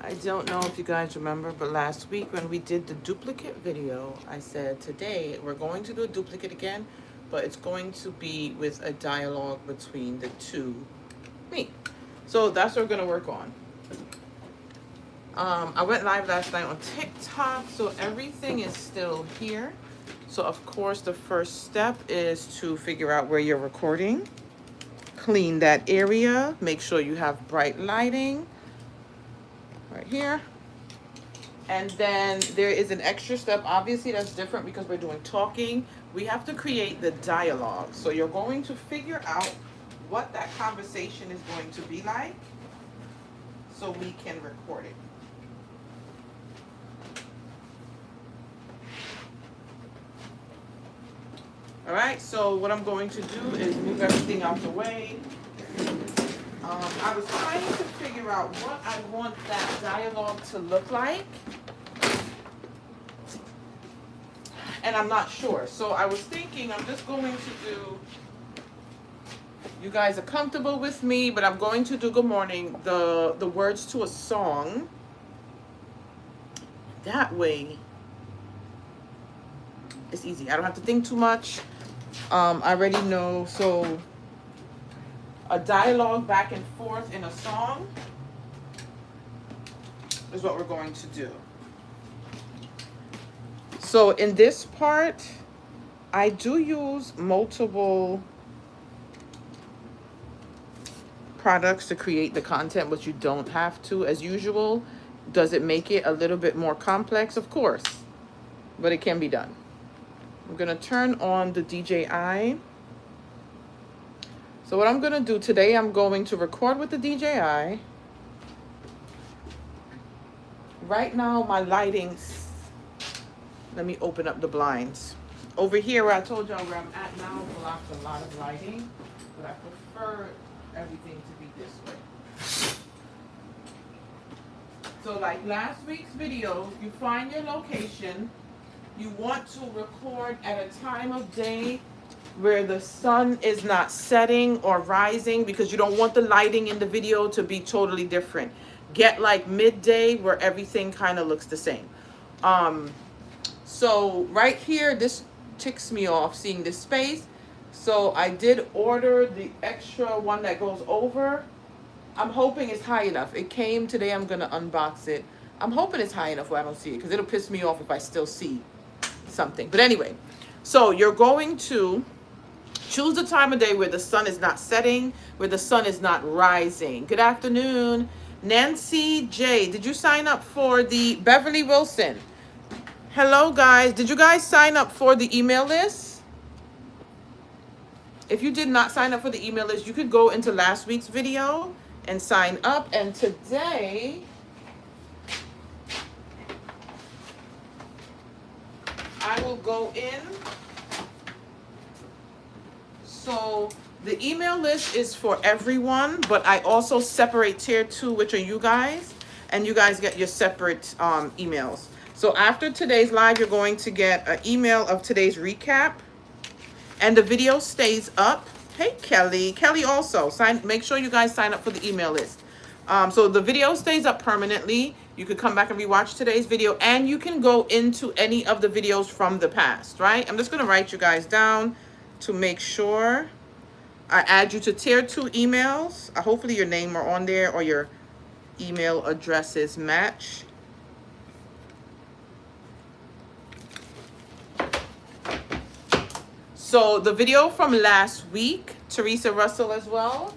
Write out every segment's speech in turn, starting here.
I don't know if you guys remember, but last week when we did the duplicate video, I said today we're going to do a duplicate again, but it's going to be with a dialogue between the two me. So that's what we're going to work on. I went live last night on TikTok, so everything is still here. So of course the first step is to figure out where you're recording. Clean that area. Make sure you have bright lighting. Right here. And then there is an extra step. Obviously that's different because we're doing talking. We have to create the dialogue. So you're going to figure out what that conversation is going to be like so we can record it. All right, so what I'm going to do is move everything out the way. I was trying to figure out what I want that dialogue to look like. And I'm not sure. So I was thinking I'm just going to do, you guys are comfortable with me, but I'm going to do good morning, the words to a song. That way, it's easy. I don't have to think too much. I already know, so a dialogue back and forth in a song is what we're going to do. So in this part, I do use multiple products to create the content, but you don't have to, as usual. Does it make it a little bit more complex? Of course, but it can be done. I'm gonna turn on the DJI. So what I'm gonna do today, I'm going to record with the DJI. Right now, my lighting, let me open up the blinds. Over here, where I told y'all where I'm at now, blocks a lot of lighting, but I prefer everything to be this way. So like last week's video, you find your location. You want to record at a time of day where the sun is not setting or rising because you don't want the lighting in the video to be totally different. Get like midday where everything kind of looks the same. So right here, this ticks me off seeing this space. So I did order the extra one that goes over. I'm hoping it's high enough. It came today. I'm going to unbox it. I'm hoping it's high enough where I don't see it because it'll piss me off if I still see something. But anyway, so you're going to choose a time of day where the sun is not setting, where the sun is not rising. Good afternoon, Nancy J. Did you sign up for the Beverly Wilson? Hello, guys. Did you guys sign up for the email list? If you did not sign up for the email list, you could go into last week's video and sign up. And today, I will go in. So the email list is for everyone, but I also separate tier 2, which are you guys, and you guys get your separate emails. So after today's live, you're going to get an email of today's recap, and the video stays up. Hey, Kelly. Kelly also, make sure you guys sign up for the email list. So the video stays up permanently. You could come back and rewatch today's video, and you can go into any of the videos from the past, right? I'm just going to write you guys down to make sure I add you to tier 2 emails. Hopefully your name are on there or your email addresses match. So the video from last week, Teresa Russell as well.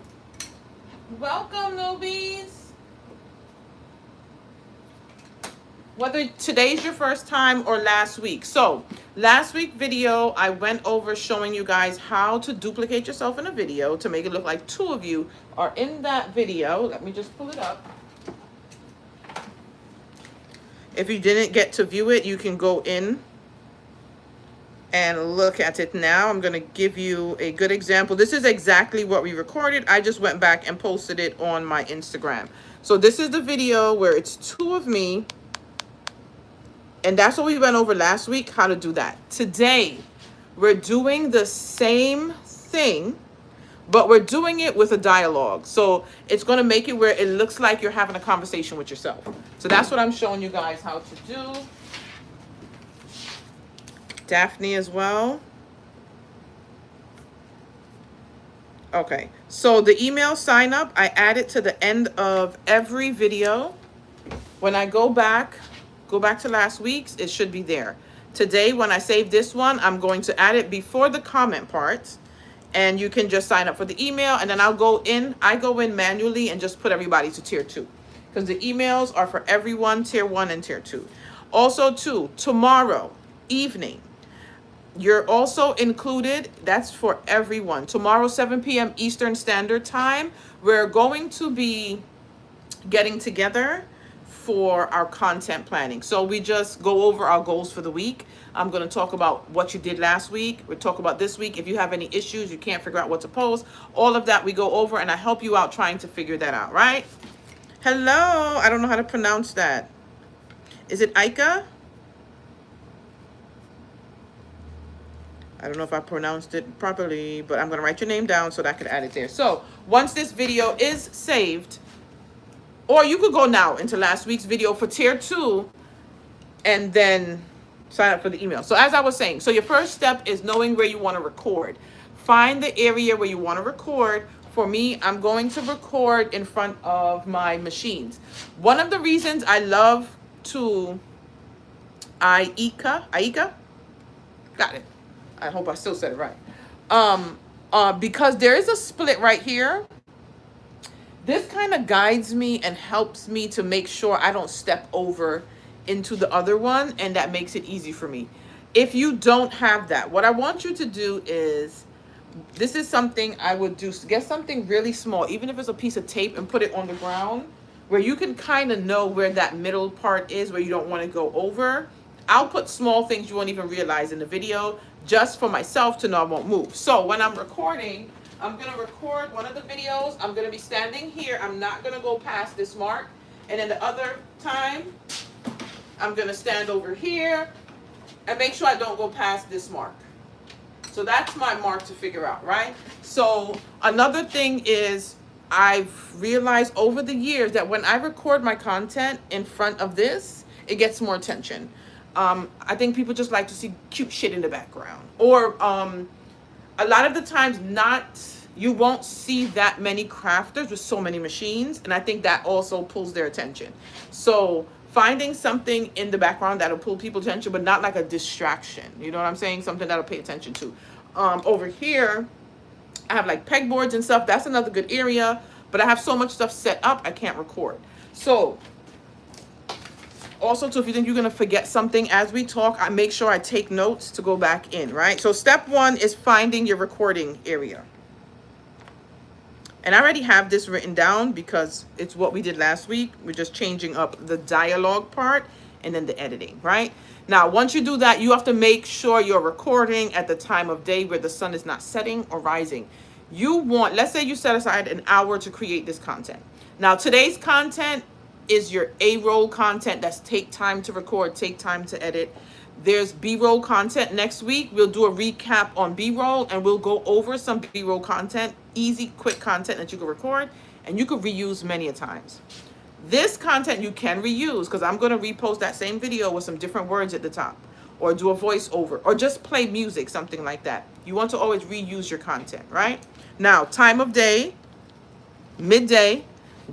Welcome, newbies. Whether today's your first time or last week. So last week video, I went over showing you guys how to duplicate yourself in a video to make it look like 2 of you are in that video. Let me just pull it up. If you didn't get to view it, you can go in and look at it now. I'm going to give you a good example. This is exactly what we recorded. I just went back and posted it on my Instagram. So this is the video where it's 2 of me. And that's what we went over last week, how to do that. Today, we're doing the same thing, but we're doing it with a dialogue. So it's going to make it where it looks like you're having a conversation with yourself. So that's what I'm showing you guys how to do. Daphne as well. Okay, so the email sign up, I add it to the end of every video. When I go back to last week's, it should be there. Today, when I save this one, I'm going to add it before the comment part, and you can just sign up for the email, and then I go in manually and just put everybody to tier 2, because the emails are for everyone, tier 1 and tier 2. Also, too, tomorrow evening, you're also included. That's for everyone. Tomorrow, 7 p.m. Eastern Standard Time, we're going to be getting together for our content planning. So we just go over our goals for the week. I'm going to talk about what you did last week. We'll talk about this week. If you have any issues, you can't figure out what to post, all of that we go over, and I help you out trying to figure that out, right? Hello. I don't know how to pronounce that. Is it Ika? I don't know if I pronounced it properly, but I'm going to write your name down so that I can add it there. So once this video is saved, or you could go now into last week's video for tier 2 and then sign up for the email. So as I was saying, so your first step is knowing where you want to record. Find the area where you want to record. For me, I'm going to record in front of my machines. One of the reasons I love to Aika, got it. I hope I still said it right. Because there is a split right here. This kind of guides me and helps me to make sure I don't step over into the other one, and that makes it easy for me. If you don't have that, what I want you to do is, this is something I would do. Get something really small, even if it's a piece of tape, and put it on the ground where you can kind of know where that middle part is, where you don't want to go over. I'll put small things you won't even realize in the video, just for myself to know I won't move. So when I'm recording, I'm going to record one of the videos. I'm going to be standing here. I'm not going to go past this mark. And then the other time, I'm going to stand over here and make sure I don't go past this mark. So that's my mark to figure out, right? So another thing is, I've realized over the years that when I record my content in front of this, it gets more attention. I think people just like to see cute shit in the background, or a lot of the times you won't see that many crafters with so many machines, and I think that also pulls their attention. So finding something in the background that'll pull people's attention, but not like a distraction, you know what I'm saying? Something that'll pay attention to. Over here I have like pegboards and stuff. That's another good area, but I have so much stuff set up I can't record. So also, too, if you think you're going to forget something as we talk, I make sure I take notes to go back in, right? So step 1 is finding your recording area. And I already have this written down because it's what we did last week. We're just changing up the dialogue part and then the editing, right? Now, once you do that, you have to make sure you're recording at the time of day where the sun is not setting or rising. You want, let's say you set aside an hour to create this content. Now, today's content is your A-roll content. That's take time to record, take time to edit. There's B-roll content. Next week, we'll do a recap on B-roll, and we'll go over some B-roll content, easy, quick content that you can record, and you can reuse many a times. This content you can reuse, because I'm going to repost that same video with some different words at the top, or do a voiceover, or just play music, something like that. You want to always reuse your content, right? Now, time of day, midday,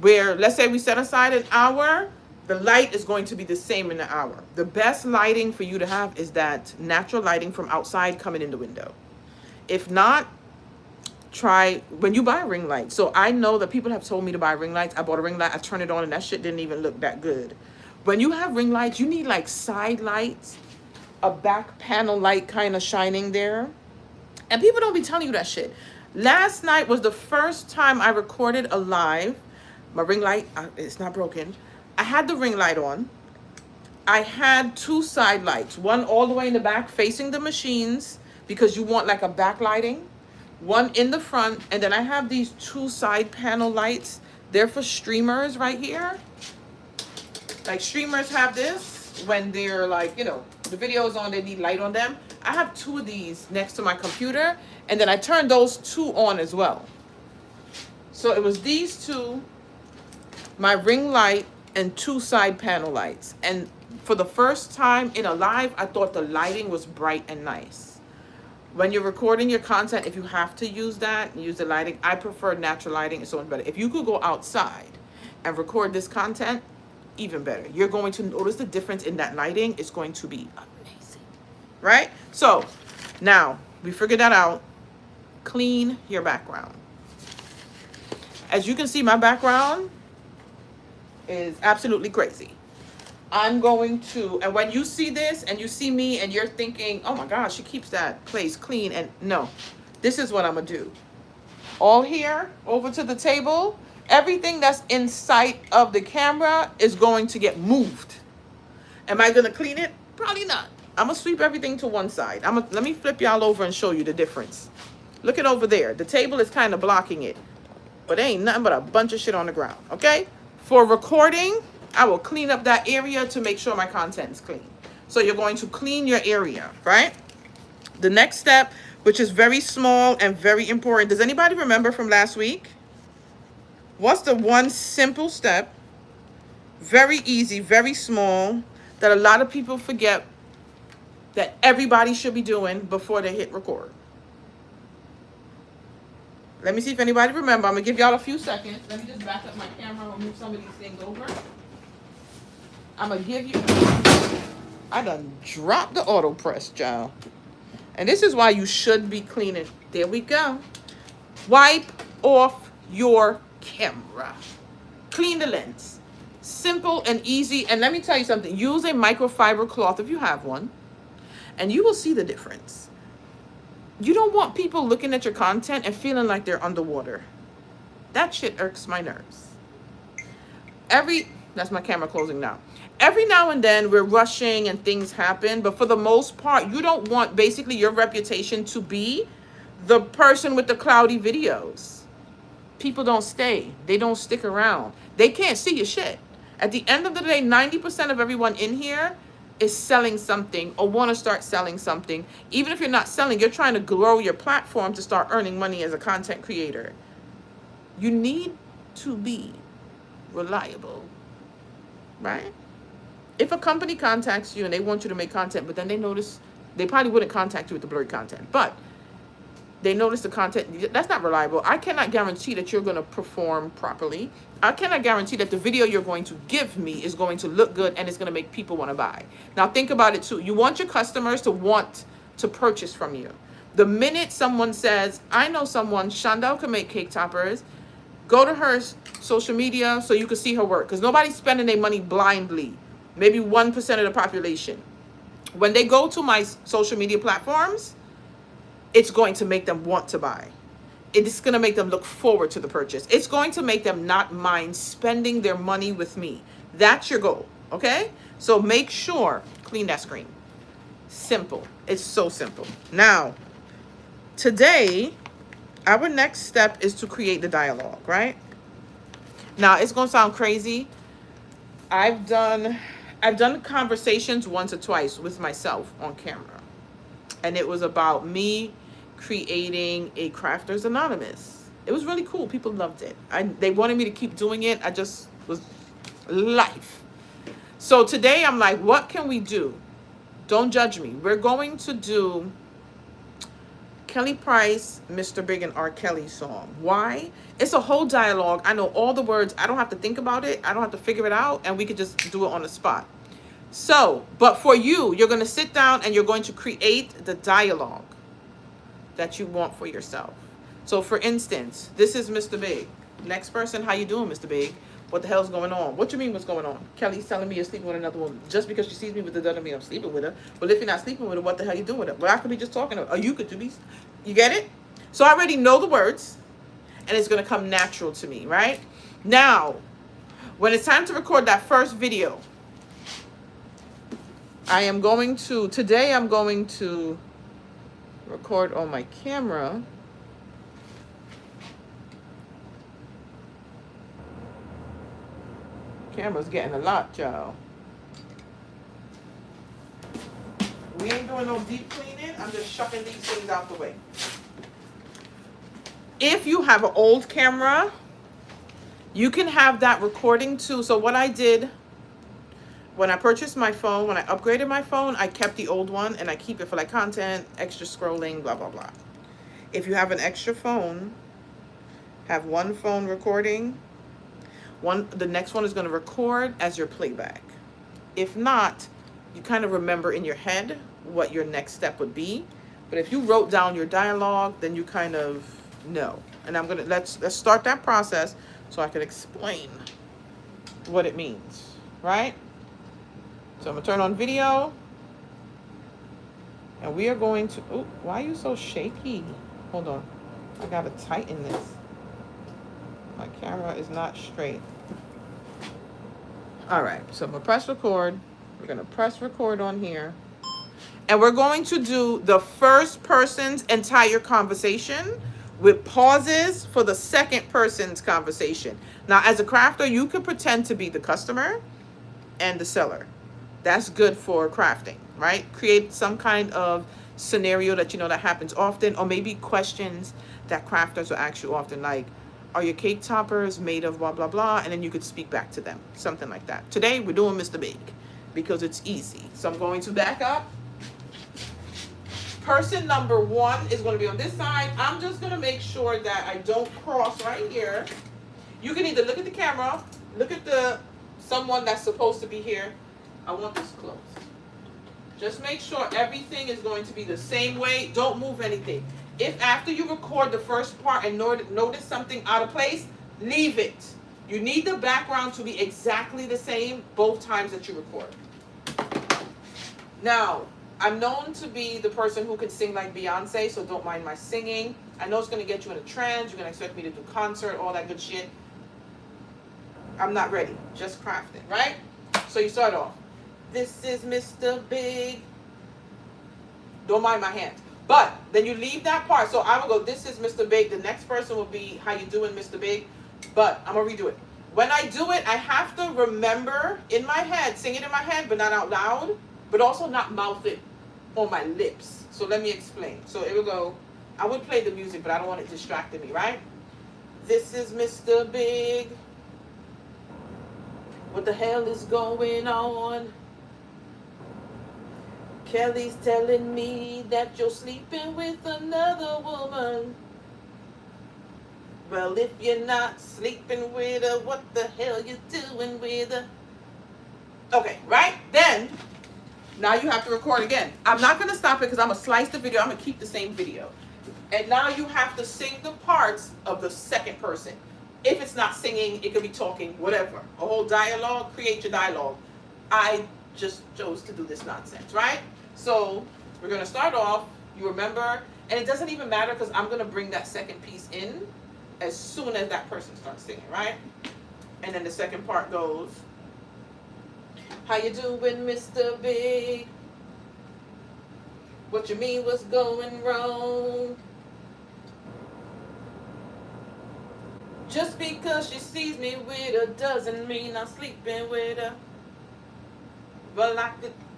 where let's say we set aside an hour, the light is going to be the same in the hour. The best lighting for you to have is that natural lighting from outside coming in the window. If not, try when you buy a ring light. So I know that people have told me to buy ring lights. I bought a ring light, I turned it on, and that shit didn't even look that good. When you have ring lights, you need like side lights, a back panel light kind of shining there. And people don't be telling you that shit. Last night was the first time I recorded a live. My ring light, it's not broken. I had the ring light on. I had 2 side lights, one all the way in the back facing the machines, because you want like a backlighting, one in the front, and then I have these 2 side panel lights. They're for streamers right here. Like streamers have this when they're like, you know, the video is on, they need light on them. I have 2 of these next to my computer, and then I turn those 2 on as well. So it was these two, my ring light and 2 side panel lights. And for the first time in a live, I thought the lighting was bright and nice. When you're recording your content, if you have to use that, use the lighting. I prefer natural lighting. It's so much better. If you could go outside and record this content, even better. You're going to notice the difference in that lighting. It's going to be amazing, right? So now we figured that out. Clean your background. As you can see, my background is absolutely crazy. I'm going to, and when you see this and you see me and you're thinking, oh my gosh, she keeps that place clean. And no, this is what I'm going to do. All here, over to the table, everything that's in sight of the camera is going to get moved. Am I going to clean it? Probably not. I'm going to sweep everything to one side. Let me flip y'all over and show you the difference. Look at over there. The table is kind of blocking it. But there ain't nothing but a bunch of shit on the ground, okay? For recording, I will clean up that area to make sure my content is clean. So you're going to clean your area, right? The next step, which is very small and very important. Does anybody remember from last week? What's the one simple step, very easy, very small, that a lot of people forget that everybody should be doing before they hit record? Let me see if anybody remember. I'm going to give y'all a few seconds. Let me just back up my camera and move some of these things over. I'm going to give you... I done dropped the auto press, y'all. And this is why you should be cleaning. There we go. Wipe off your camera. Clean the lens. Simple and easy. And let me tell you something. Use a microfiber cloth if you have one. And you will see the difference. You don't want people looking at your content and feeling like they're underwater. That shit irks my nerves. That's my camera closing now. Every now and then we're rushing and things happen, but for the most part, you don't want basically your reputation to be the person with the cloudy videos. People don't stay. They don't stick around. They can't see your shit. At the end of the day, 90% of everyone in here is selling something or want to start selling something. Even if you're not selling, you're trying to grow your platform to start earning money as a content creator. You need to be reliable, right? If a company contacts you and they want you to make content, but then they notice, they probably wouldn't contact you with the blurry content, but they notice the content, that's not reliable. I cannot guarantee that you're going to perform properly. I cannot guarantee that the video you're going to give me is going to look good and it's going to make people want to buy. Now think about it too. You want your customers to want to purchase from you. The minute someone says, I know someone, Shondell can make cake toppers, go to her social media so you can see her work. Because nobody's spending their money blindly. Maybe 1% of the population. When they go to my social media platforms, it's going to make them want to buy. It's going to make them look forward to the purchase. It's going to make them not mind spending their money with me. That's your goal, okay? So make sure, clean that screen. Simple. It's so simple. Now, today, our next step is to create the dialogue, right? Now, it's going to sound crazy. I've done conversations once or twice with myself on camera. And it was about me creating a Crafters Anonymous. It was really cool. People loved it. They wanted me to keep doing it. I just was life. So today I'm like, what can we do? Don't judge me. We're going to do Kelly Price, Mr. Big and R. Kelly song. Why? It's a whole dialogue. I know all the words. I don't have to think about it. I don't have to figure it out. And we could just do it on the spot. So, but for you, you're going to sit down and you're going to create the dialogue that you want for yourself. So for instance, this is Mr. Big. Next person, how you doing, Mr. Big? What the hell's going on? What you mean what's going on? Kelly's telling me you're sleeping with another woman. Just because she sees me with her doesn't mean I'm sleeping with her. Well, if you're not sleeping with her, what the hell you doing with her? Well, I could be just talking to her. Or you could be. You get it? So I already know the words. And it's going to come natural to me, right? Now, when it's time to record that first video, today I'm going to record on my camera. Camera's getting a lot, y'all. We ain't doing no deep cleaning. I'm just shucking these things out the way. If you have an old camera, You can have that recording too. So what I did when I purchased my phone, when I upgraded my phone, I kept the old one and I keep it for like content, extra scrolling, blah, blah, blah. If you have an extra phone, have one phone recording, the next one is going to record as your playback. If not, you kind of remember in your head what your next step would be. But if you wrote down your dialogue, then you kind of know. And I'm gonna let's start that process so I can explain what it means, right? So I'm gonna turn on video, and we are going to. Oh, why are you so shaky? Hold on, I gotta tighten this. My camera is not straight. All right, so I'm gonna press record. We're gonna press record on here. And we're going to do the first person's entire conversation with pauses for the second person's conversation. Now, as a crafter, you could pretend to be the customer and the seller. That's good for crafting, right? Create some kind of scenario that you know that happens often, or maybe questions that crafters will ask you often, like, are your cake toppers made of blah, blah, blah? And then you could speak back to them, something like that. Today, we're doing Mr. Big because it's easy. So I'm going to back up. Person number one is going to be on this side. I'm just going to make sure that I don't cross right here. You can either look at the camera, look at someone that's supposed to be here. I want this close. Just make sure everything is going to be the same way. Don't move anything. If after you record the first part and notice something out of place, leave it. You need the background to be exactly the same both times that you record. Now, I'm known to be the person who can sing like Beyonce, so don't mind my singing. I know it's going to get you in a trance. You're going to expect me to do concert, all that good shit. I'm not ready. Just crafting, right? So you start off. This is Mr. Big. Don't mind my hands. But then you leave that part. So I will go, this is Mr. Big. The next person will be, how you doing, Mr. Big? But I'm going to redo it. When I do it, I have to remember in my head, sing it in my head, but not out loud, but also not mouth it on my lips. So let me explain. So it will go, I would play the music, but I don't want it distracting me, right? This is Mr. Big. What the hell is going on? Kelly's telling me that you're sleeping with another woman. Well, if you're not sleeping with her, what the hell you doing with her? Okay, right? Then now you have to record again. I'm not going to stop it because I'm going to slice the video. I'm going to keep the same video. And now you have to sing the parts of the second person. If it's not singing, it could be talking, whatever. A whole dialogue, create your dialogue. I just chose to do this nonsense, right? So we're going to start off. You remember, and it doesn't even matter because I'm going to bring that second piece in as soon as that person starts singing, right? And then the second part goes, how you doing, Mr. Big? What you mean, what's going wrong? Just because she sees me with her doesn't mean I'm sleeping with her. But like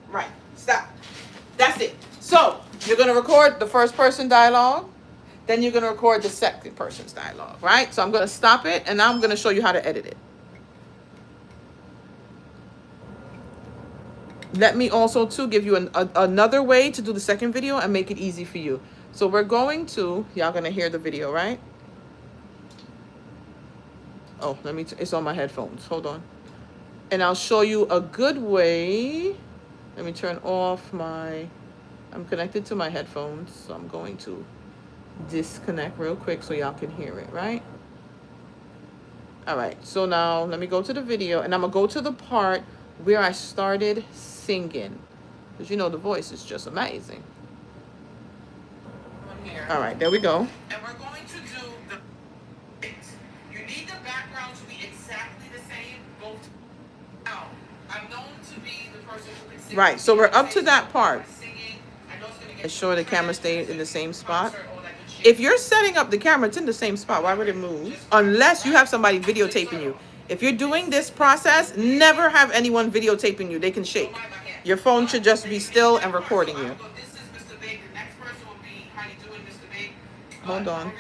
right, stop. That's it. So you're going to record the first person dialogue. Then you're going to record the second person's dialogue, right? So I'm going to stop it, and now I'm going to show you how to edit it. Let me also, too, give you another way to do the second video and make it easy for you. So we're going to, y'all going to hear the video, right? Oh, it's on my headphones. Hold on. And I'll show you a good way. Let me turn off I'm connected to my headphones, so I'm going to disconnect real quick so y'all can hear it, right? All right, so now let me go to the video, and I'm gonna go to the part where I started singing, because you know the voice is just amazing. All right, there we go. And we're going to do the, you need the background to be exactly the same both. Now, I'm known to be the person who can sing. Right, so we're up to that part. Make sure the camera stays in the same spot. If you're setting up the camera, it's in the same spot. Why would it move? Unless you have somebody videotaping you. If you're doing this process, never have anyone videotaping you. They can shake. Your phone should just be still and recording you. Hold on.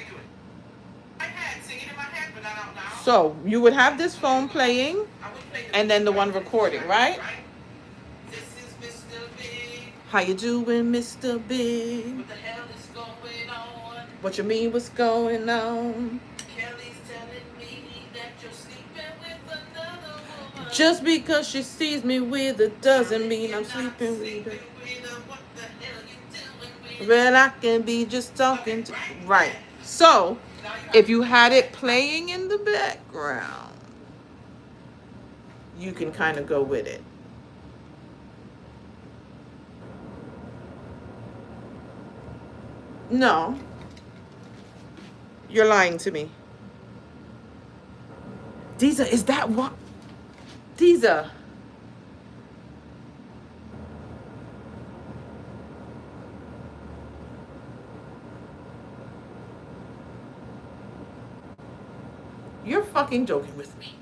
So you would have this phone playing and then the one recording, right? How you doing, Mr. Big? What the hell is going on? What you mean, what's going on? Kelly's telling me that you're sleeping with another woman. Just because she sees me with it doesn't mean I'm sleeping with her. What the hell you doing with? Well, I can be just talking to... Right. So, if you had it playing in the background, you can kind of go with it. No. You're lying to me. Deeza, is that what? Deeza. You're fucking joking with me.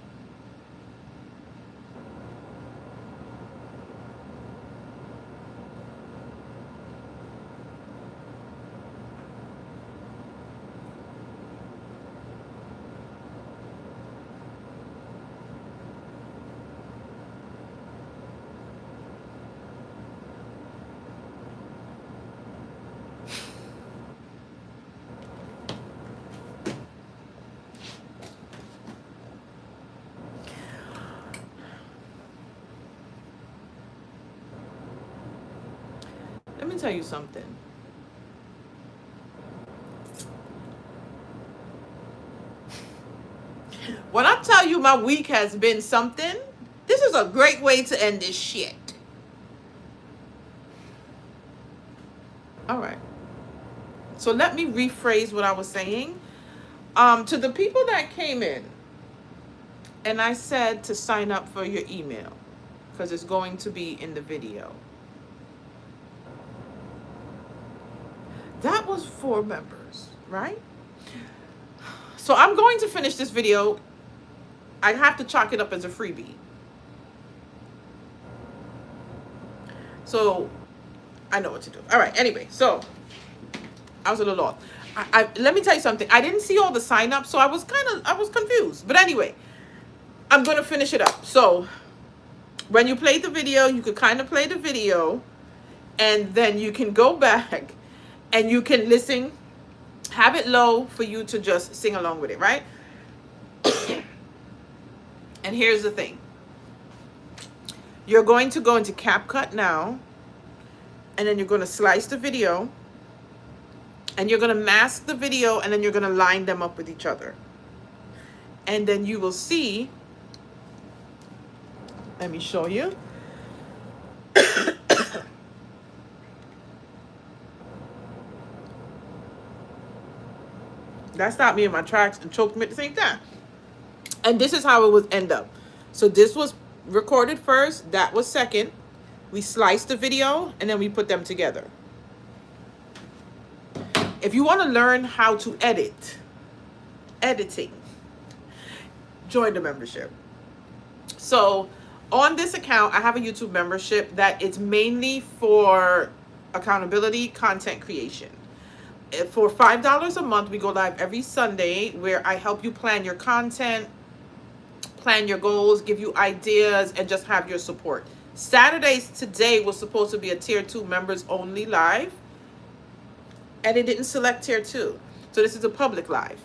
Let me tell you something. When I tell you my week has been something, this is a great way to end this shit. All right. So let me rephrase what I was saying. To the people that came in, and I said to sign up for your email because it's going to be in the video. That was for members, right? So I'm going to finish this video. I have to chalk it up as a freebie. So I know what to do. All right. Anyway, so I was a little off. Let me tell you something. I didn't see all the sign-ups, so I was confused. But anyway, I'm going to finish it up. So when you play the video, you could kind of play the video, and then you can go back and you can listen, have it low for you to just sing along with it, right? And here's the thing. You're going to go into CapCut now, and then you're going to slice the video, and you're going to mask the video, and then you're going to line them up with each other. And then you will see, let me show you. That stopped me in my tracks and choked me at the same time. And this is how it would end up. So this was recorded first. That was second. We sliced the video and then we put them together. If you want to learn how to editing, join the membership. So on this account, I have a YouTube membership that it's mainly for accountability, content creation. For $5 a month, we go live every Sunday where I help you plan your content, plan your goals, give you ideas, and just have your support. Saturdays today was supposed to be a tier 2 members only live, and it didn't select tier 2. So this is a public live.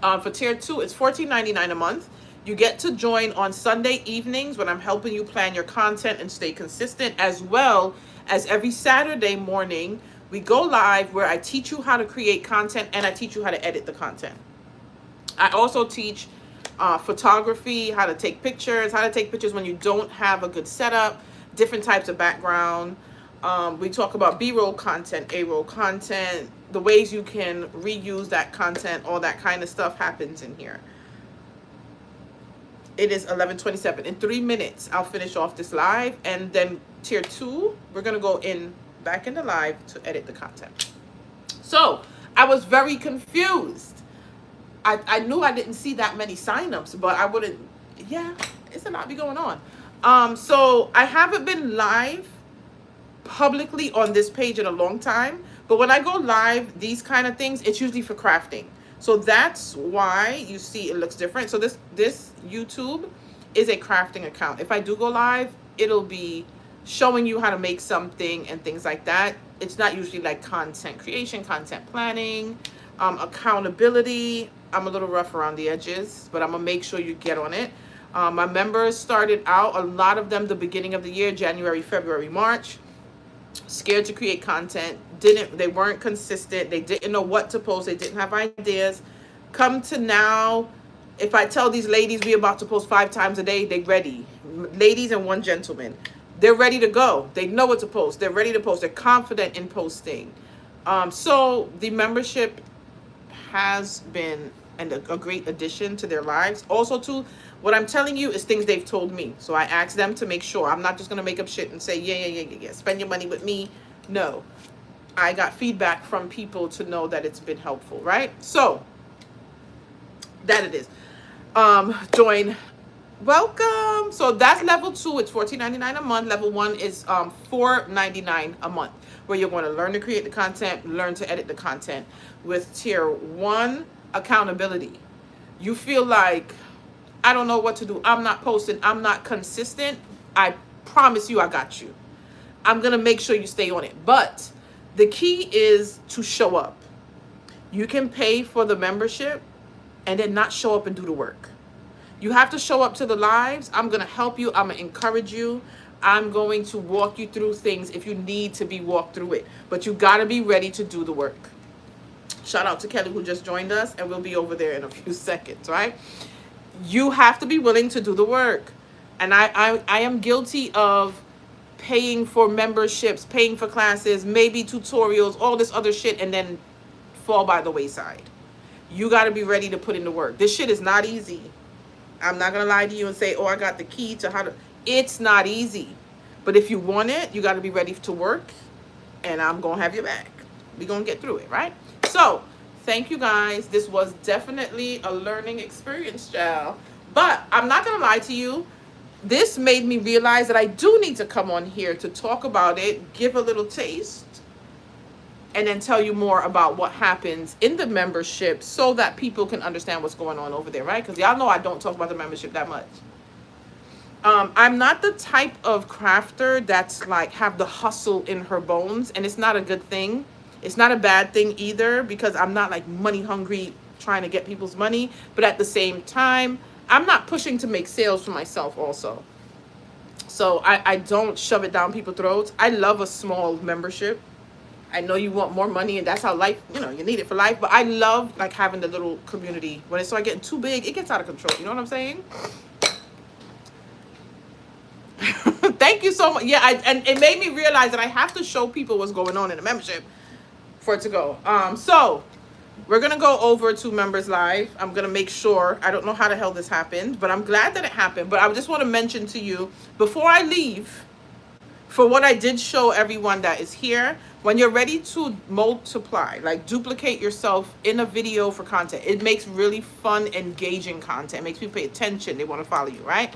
For tier 2, it's $14.99 a month. You get to join on Sunday evenings when I'm helping you plan your content and stay consistent, as well as every Saturday morning we go live where I teach you how to create content and I teach you how to edit the content. I also teach photography, how to take pictures when you don't have a good setup, different types of background. We talk about B-roll content, A-roll content, the ways you can reuse that content, all that kind of stuff happens in here. It is 11:27. In 3 minutes, I'll finish off this live, and then tier 2, we're gonna go back in the live to edit the content. So I was very confused. I knew I didn't see that many signups, but I wouldn't. Yeah, it's a lot be going on. So I haven't been live publicly on this page in a long time, but when I go live, these kind of things, it's usually for crafting. So that's why you see it looks different. So this YouTube is a crafting account. If I do go live, it'll be showing you how to make something and things like that. It's not usually like content creation, content planning, accountability. I'm a little rough around the edges, but I'm gonna make sure you get on it. My members started out, a lot of them, the beginning of the year, January, February, March, scared to create content. They weren't consistent. They didn't know what to post. They didn't have ideas. Come to now, if I tell these ladies we about to post 5 times a day, they ready. Ladies and one gentleman, they're ready to go. They know what to post. They're ready to post. They're confident in posting. So the membership has been a great addition to their lives. Also, too, what I'm telling you is things they've told me. So I asked them to make sure. I'm not just going to make up shit and say, yeah, spend your money with me. No. I got feedback from people to know that it's been helpful, right? So, that it is. Join. Welcome. So that's level 2. It's $14.99 a month. Level 1 is $4.99 a month, where you're going to learn to create the content, learn to edit the content. With tier 1, accountability. You feel like, I don't know what to do. I'm not posting. I'm not consistent. I promise you I got you. I'm going to make sure you stay on it. But the key is to show up. You can pay for the membership and then not show up and do the work. You have to show up to the lives. I'm going to help you. I'm going to encourage you. I'm going to walk you through things if you need to be walked through it. But you got to be ready to do the work. Shout out to Kelly who just joined us, and we'll be over there in a few seconds, right? You have to be willing to do the work. And I am guilty of paying for memberships, paying for classes, maybe tutorials, all this other shit, and then fall by the wayside. You got to be ready to put in the work. This shit is not easy. I'm not going to lie to you and say, oh, I got the key to how to. It's not easy. But if you want it, you got to be ready to work, and I'm going to have your back. We're going to get through it, right? So, thank you guys. This was definitely a learning experience, child. But I'm not going to lie to you. This made me realize that I do need to come on here to talk about it, give a little taste, and then tell you more about what happens in the membership so that people can understand what's going on over there, right? Because y'all know I don't talk about the membership that much. I'm not the type of crafter that's like have the hustle in her bones, and it's not a good thing. It's not a bad thing either, because I'm not like money hungry trying to get people's money. But at the same time, I'm not pushing to make sales for myself also. So I don't shove it down people's throats. I love a small membership. I know you want more money, and that's how life, you need it for life. But I love like having the little community. When it starts getting too big, it gets out of control. You know what I'm saying? Thank you so much. Yeah, and it made me realize that I have to show people what's going on in the membership for it to go. So we're gonna go over to members live. I'm gonna make sure. I don't know how the hell this happened, but I'm glad that it happened. But I just want to mention to you before I leave, for what I did show everyone that is here, when you're ready to multiply, like duplicate yourself in a video for content, it makes really fun, engaging content. It makes people pay attention. They want to follow you, right?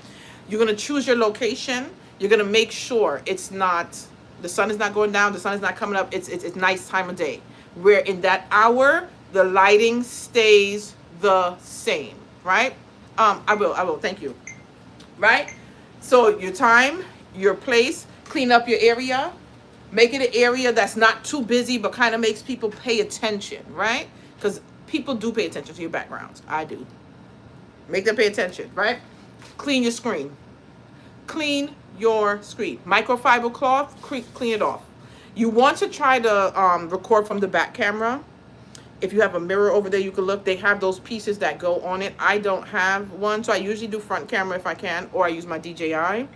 You're going to choose your location. You're going to make sure it's not, the sun is not going down, the sun is not coming up. It's nice time of day. Where in that hour, the lighting stays the same, right? I will, thank you. Right? So your time, your place, clean up your area. Make it an area that's not too busy, but kind of makes people pay attention, right? Because people do pay attention to your backgrounds. I do. Make them pay attention, right? Clean your screen. Clean your screen. Microfiber cloth, clean it off. You want to try to record from the back camera. If you have a mirror over there, you can look. They have those pieces that go on it. I don't have one, so I usually do front camera if I can, or I use my DJI.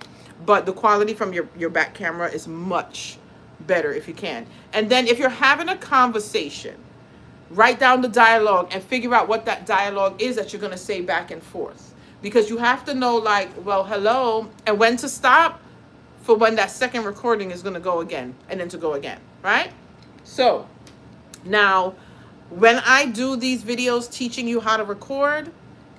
But the quality from your back camera is much better if you can. And then if you're having a conversation, write down the dialogue and figure out what that dialogue is that you're going to say back and forth. Because you have to know, like, well, hello, and when to stop for when that second recording is going to go again, and then to go again, right? So now, when I do these videos teaching you how to record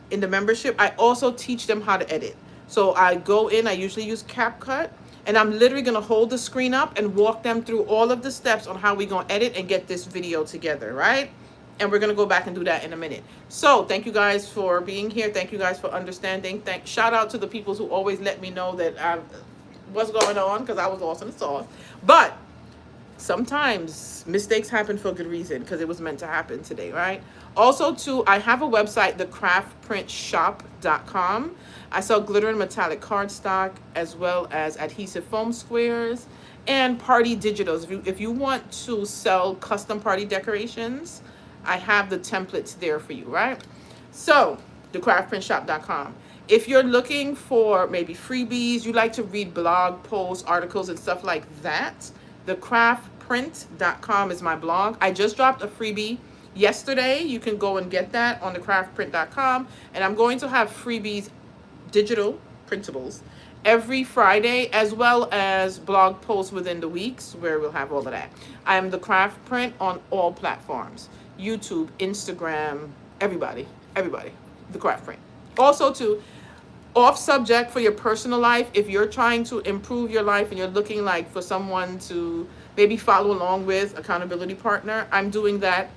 in the membership, I also teach them how to edit. So I go in, I usually use CapCut, and I'm literally going to hold the screen up and walk them through all of the steps on how we're going to edit and get this video together, right? And we're going to go back and do that in a minute. So thank you guys for being here. Thank you guys for understanding. Shout out to the people who always let me know that what's going on, because I was lost in the sauce. But sometimes mistakes happen for a good reason, because it was meant to happen today, right? Also, too, I have a website, the CraftPrintShop.com. I sell glitter and metallic cardstock, as well as adhesive foam squares and party digitals. If you want to sell custom party decorations, I have the templates there for you, right? So, the CraftPrintShop.com. If you're looking for maybe freebies, you like to read blog posts, articles, and stuff like that, the CraftPrint.com is my blog. I just dropped a freebie yesterday. You can go and get that on the CraftPrint.com. And I'm going to have freebies, digital printables, every Friday, as well as blog posts within the weeks where we'll have all of that. I am the Craft Print on all platforms. YouTube, Instagram, everybody, the Craft Print. Also, too, off subject for your personal life, if you're trying to improve your life and you're looking like for someone to maybe follow along with, accountability partner, I'm doing that.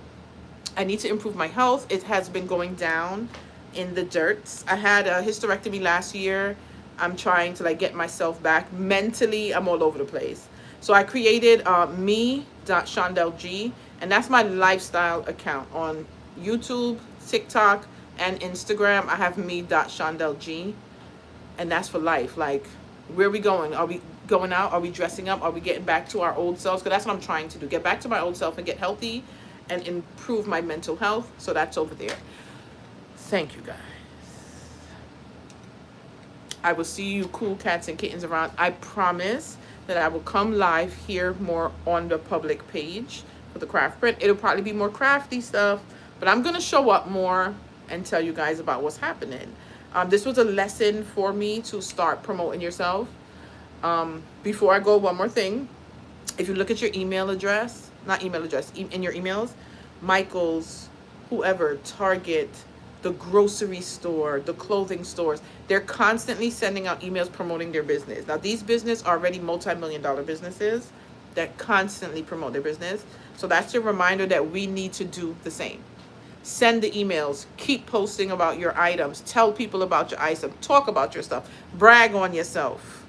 I need to improve my health. It has been going down in the dirt. I had a hysterectomy last year. I'm trying to like get myself back. Mentally, I'm all over the place. So I created me.shondelg, and that's my lifestyle account on YouTube, TikTok, and Instagram. I have me.shondelg, and that's for life. Like, where are we going? Are we going out? Are we dressing up? Are we getting back to our old selves? Because that's what I'm trying to do. Get back to my old self and get healthy and improve my mental health. So that's over there. Thank you, guys. I will see you cool cats and kittens around. I promise that I will come live here more on the public page for the Craft Print. It'll probably be more crafty stuff, but I'm going to show up more and tell you guys about what's happening. This was a lesson for me to start promoting yourself. Before I go, one more thing. If you look at your email address, not email address, in your emails, Michael's, whoever, Target, the grocery store, the clothing stores, they're constantly sending out emails promoting their business. Now, these businesses are already multi-million-dollar businesses that constantly promote their business. So that's a reminder that we need to do the same. Send the emails, keep posting about your items, tell people about your items, talk about your stuff, brag on yourself.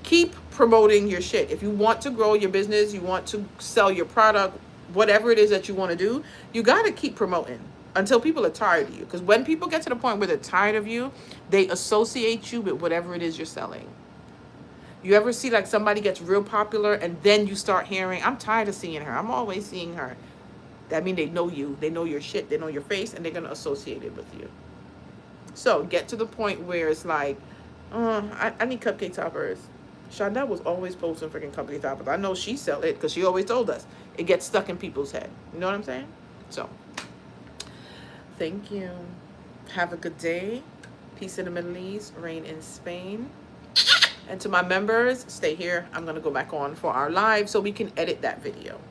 Keep promoting your shit. If you want to grow your business, you want to sell your product, whatever it is that you want to do, you got to keep promoting until people are tired of you. Because when people get to the point where they're tired of you, they associate you with whatever it is you're selling. You ever see like somebody gets real popular and then you start hearing, I'm tired of seeing her, I'm always seeing her. That means they know you, they know your shit, they know your face, and they're going to associate it with you. So get to the point where it's like, I need cupcake toppers. Shonda was always posting freaking cupcake toppers. I know she sell it because she always told us. It gets stuck in people's head. You know what I'm saying? So, thank you. Have a good day. Peace in the Middle East. Rain in Spain. And to my members, stay here. I'm going to go back on for our live so we can edit that video.